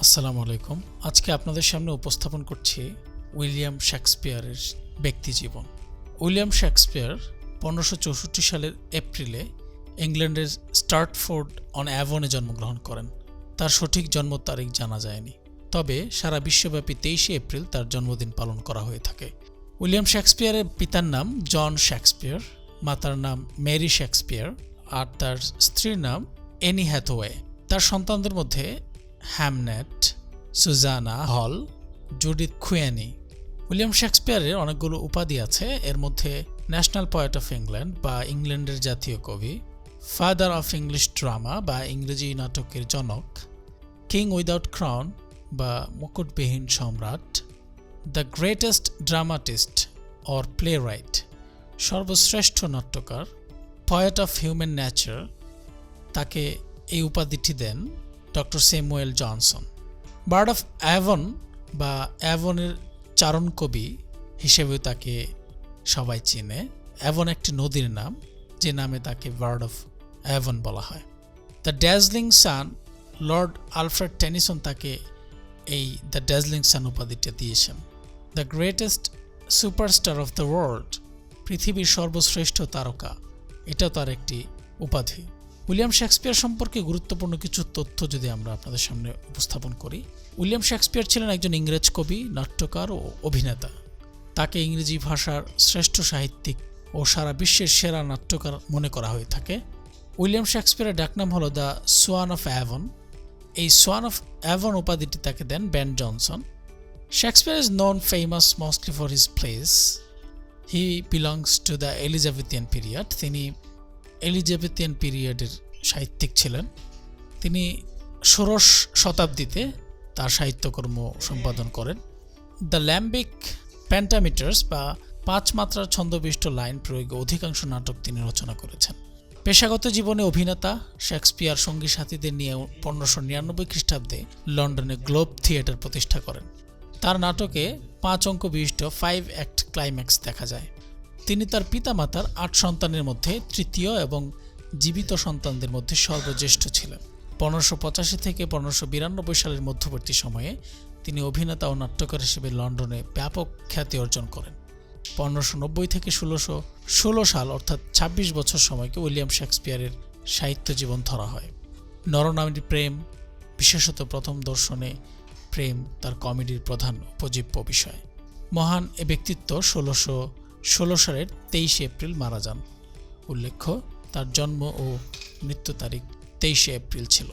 আসসালামু আলাইকুম। আজকে আপনাদের সামনে উপস্থাপন করছি উইলিয়াম শেক্সপিয়ারের ব্যক্তিজীবন। উইলিয়াম শেক্সপিয়ার 1564 সালের এপ্রিলে ইংল্যান্ডের স্টার্টফোর্ড অন অ্যাভনে জন্মগ্রহণ করেন। তার সঠিক জন্ম তারিখ জানা যায়নি, তবে সারা বিশ্বব্যাপী 23শে এপ্রিল তার জন্মদিন পালন করা হয়ে থাকে। উইলিয়াম শেক্সপিয়ারের পিতার নাম জন শেক্সপিয়ার, মাতার নাম মেরি শেক্সপিয়ার আর তার স্ত্রীর নাম এনি হ্যাথওয়ে। তার সন্তানদের মধ্যে হ্যামনেট, সুজানা হল, জুডিথ খুয়েনি। উইলিয়াম শেক্সপিয়ারের অনেকগুলো উপাধি আছে, এর মধ্যে ন্যাশনাল পোয়েট অফ ইংল্যান্ড বা ইংল্যান্ডের জাতীয় কবি, ফাদার অফ ইংলিশ ড্রামা বা ইংরেজি নাটকের জনক, কিং উইদাউট ক্রাউন বা মুকুটবিহীন সম্রাট, the greatest dramatist or playwright, সর্বশ্রেষ্ঠ নাট্যকার, পোয়েট অফ হিউম্যান নেচার। তাকে এই উপাধিটি দেন doctor Samuel Johnson. Bard of Avon বা অ্যাভনের চারণ কবি হিসেবেও তাকে সবাই চিনে। অ্যাভন একটি নদীর নাম, যে নামে তাকে বার্ড অফ অ্যাভন বলা হয়। The dazzling sun, Lord Alfred Tennyson তাকে এই দ্য ড্যাজলিং সান উপাধিটা দিয়েছেন। The greatest superstar of the world, পৃথিবীর সর্বশ্রেষ্ঠ তারকা, এটাও তার একটি উপাধি। উইলিয়াম শেক্সপিয়ার সম্পর্কে গুরুত্বপূর্ণ কিছু তথ্য যদি আমরা আপনাদের সামনে উপস্থাপন করি। উইলিয়াম শেক্সপিয়ার ছিলেন একজন ইংরেজ কবি, নাট্যকার ও অভিনেতা। তাকে ইংরেজি ভাষার শ্রেষ্ঠ সাহিত্যিক ও সারা বিশ্বের সেরা নাট্যকার মনে করা হয়ে থাকে। উইলিয়াম শেক্সপিয়ারের ডাকনাম হলো দ্য সোয়ান অফ অ্যাভন। এই সোয়ান অফ অ্যাভন উপাধিটি তাকে দেন Ben Jonson. Shakespeare is known famous mostly for his plays. He belongs to the Elizabethan period. তিনি এলিজাবেথিয়ান পিরিয়ডের সাহিত্যিক ছিলেন। তিনি 16শ শতাব্দীতে তার সাহিত্যকর্ম সম্পাদন করেন। দ্য ল্যাম্বিক প্যান্টামিটার্স বা 5 মাত্রার ছন্দবিষ্ট লাইন প্রয়োগে অধিকাংশ নাটক তিনি রচনা করেছেন। পেশাগত জীবনে অভিনেতা, শেক্সপিয়ার সঙ্গী সাথীদের নিয়ে 1599 খ্রিস্টাব্দে লন্ডনে গ্লোব থিয়েটার প্রতিষ্ঠা করেন। তার নাটকে 5 অঙ্ক বিশিষ্ট 5 অ্যাক্ট ক্লাইম্যাক্স দেখা যায়। তিনি তার পিতামাতার 8 সন্তানের মধ্যে তৃতীয় এবং জীবিত সন্তানদের মধ্যে সর্বজ্যেষ্ঠ ছিলেন। 1585 থেকে 1592 সালের মধ্যবর্তী সময়ে তিনি অভিনেতা ও নাট্যকার হিসেবে লন্ডনে ব্যাপক খ্যাতি অর্জন করেন। 1590 থেকে 1616 সাল অর্থাৎ 26 বছর সময়কে উইলিয়াম শেক্সপিয়ারের সাহিত্য জীবন ধরা হয়। নরনারীর প্রেম, বিশেষত প্রথম দর্শনে প্রেম, তার কমেডির প্রধান উপজীব্য বিষয়। মহান এ ব্যক্তিত্ব 1616 সালের 23শে এপ্রিল মারা যান। উল্লেখ্য, তার জন্ম ও মৃত্যু তারিখ 23শে এপ্রিল ছিল।